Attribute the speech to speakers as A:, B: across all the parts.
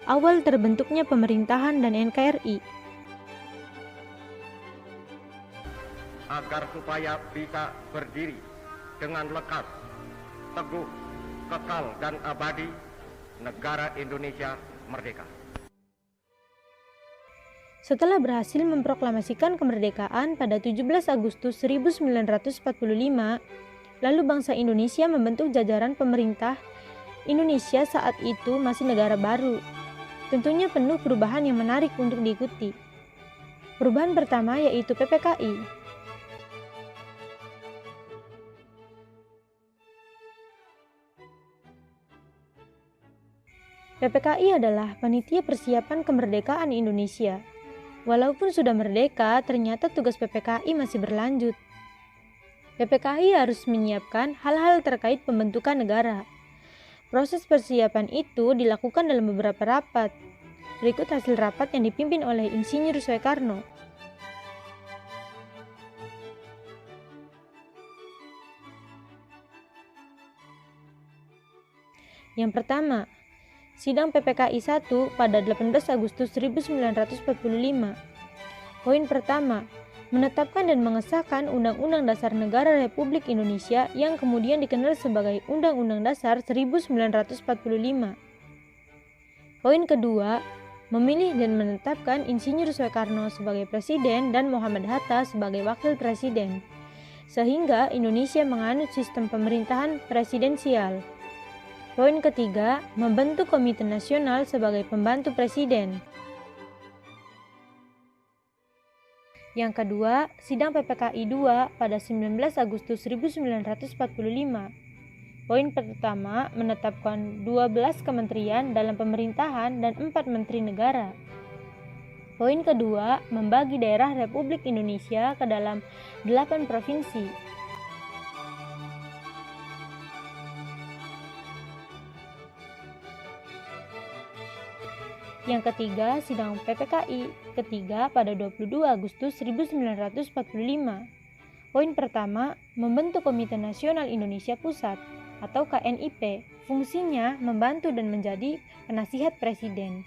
A: awal terbentuknya pemerintahan dan NKRI.
B: Agar supaya bisa berdiri dengan lekat, teguh, kekal dan abadi, negara Indonesia merdeka.
A: Setelah berhasil memproklamasikan kemerdekaan pada 17 Agustus 1945, lalu bangsa Indonesia membentuk jajaran pemerintah. Indonesia saat itu masih negara baru. Tentunya penuh perubahan yang menarik untuk diikuti. Perubahan pertama yaitu PPKI. PPKI adalah Panitia Persiapan Kemerdekaan Indonesia. Walaupun sudah merdeka, ternyata tugas PPKI masih berlanjut. PPKI harus menyiapkan hal-hal terkait pembentukan negara. Proses persiapan itu dilakukan dalam beberapa rapat. Berikut hasil rapat yang dipimpin oleh Insinyur Soekarno. Yang pertama, Sidang PPKI 1 pada 18 Agustus 1945. Poin pertama, menetapkan dan mengesahkan Undang-Undang Dasar Negara Republik Indonesia yang kemudian dikenal sebagai Undang-Undang Dasar 1945. Poin kedua, memilih dan menetapkan Insinyur Soekarno sebagai Presiden dan Muhammad Hatta sebagai Wakil Presiden, sehingga Indonesia menganut sistem pemerintahan presidensial. Poin ketiga, membentuk Komite Nasional sebagai pembantu Presiden. Yang kedua, Sidang PPKI 2 pada 19 Agustus 1945. Poin pertama, menetapkan 12 kementerian dalam pemerintahan dan 4 menteri negara. Poin kedua, membagi daerah Republik Indonesia ke dalam 8 provinsi. Yang ketiga, Sidang PPKI ketiga pada 22 Agustus 1945. Poin pertama, membentuk Komite Nasional Indonesia Pusat atau KNIP. Fungsinya membantu dan menjadi penasihat presiden.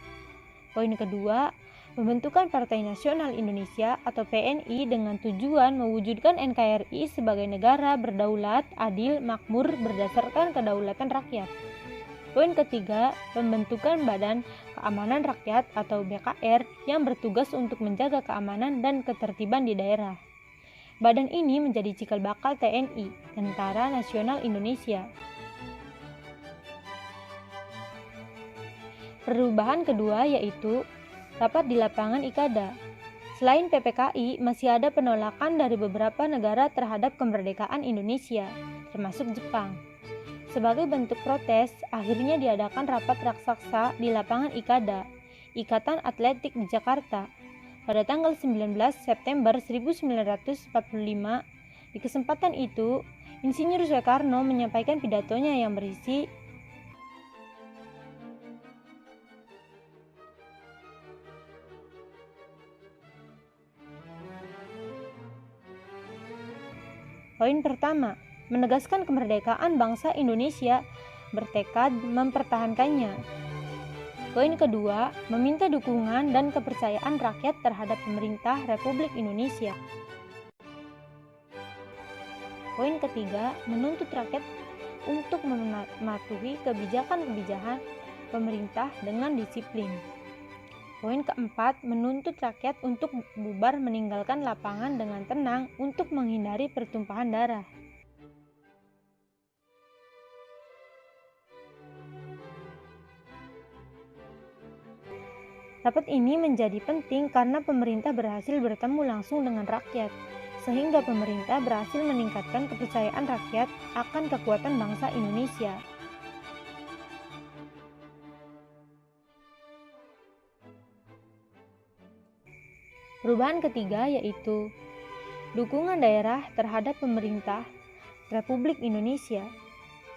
A: Poin kedua, pembentukan Partai Nasional Indonesia atau PNI dengan tujuan mewujudkan NKRI sebagai negara berdaulat, adil, makmur berdasarkan kedaulatan rakyat. Poin ketiga, pembentukan Badan Keamanan Rakyat atau BKR yang bertugas untuk menjaga keamanan dan ketertiban di daerah. Badan ini menjadi cikal bakal TNI, Tentara Nasional Indonesia. Perubahan kedua yaitu rapat di lapangan IKADA. Selain PPKI, masih ada penolakan dari beberapa negara terhadap kemerdekaan Indonesia, termasuk Jepang. Sebagai bentuk protes, akhirnya diadakan rapat raksasa di lapangan IKADA, Ikatan Atletik di Jakarta, pada tanggal 19 September 1945. Di kesempatan itu, Insinyur Soekarno menyampaikan pidatonya yang berisi poin pertama, menegaskan kemerdekaan bangsa Indonesia, bertekad mempertahankannya. Poin kedua, meminta dukungan dan kepercayaan rakyat terhadap pemerintah Republik Indonesia. Poin ketiga, menuntut rakyat untuk mematuhi kebijakan-kebijakan pemerintah dengan disiplin. Poin keempat, menuntut rakyat untuk bubar meninggalkan lapangan dengan tenang untuk menghindari pertumpahan darah. Rapat ini menjadi penting karena pemerintah berhasil bertemu langsung dengan rakyat, sehingga pemerintah berhasil meningkatkan kepercayaan rakyat akan kekuatan bangsa Indonesia. Perubahan ketiga yaitu dukungan daerah terhadap pemerintah Republik Indonesia.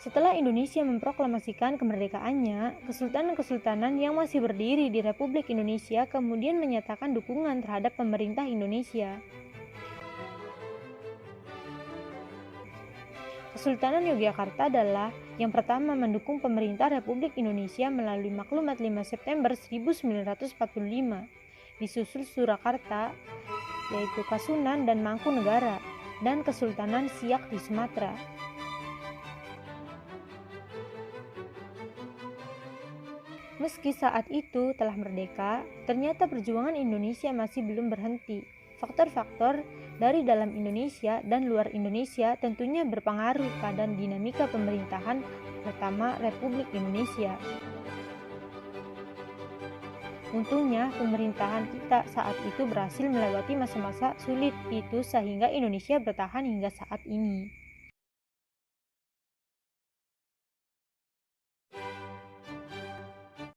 A: Setelah Indonesia memproklamasikan kemerdekaannya, kesultanan-kesultanan yang masih berdiri di Republik Indonesia kemudian menyatakan dukungan terhadap pemerintah Indonesia. Kesultanan Yogyakarta adalah yang pertama mendukung pemerintah Republik Indonesia melalui Maklumat 5 September 1945, disusul Surakarta, yaitu Kasunan dan Mangkunegara, dan Kesultanan Siak di Sumatera. Meski saat itu telah merdeka, ternyata perjuangan Indonesia masih belum berhenti. Faktor-faktor dari dalam Indonesia dan luar Indonesia tentunya berpengaruh pada dinamika pemerintahan, terutama Republik Indonesia. Untungnya, pemerintahan kita saat itu berhasil melewati masa-masa sulit itu sehingga Indonesia bertahan hingga saat ini.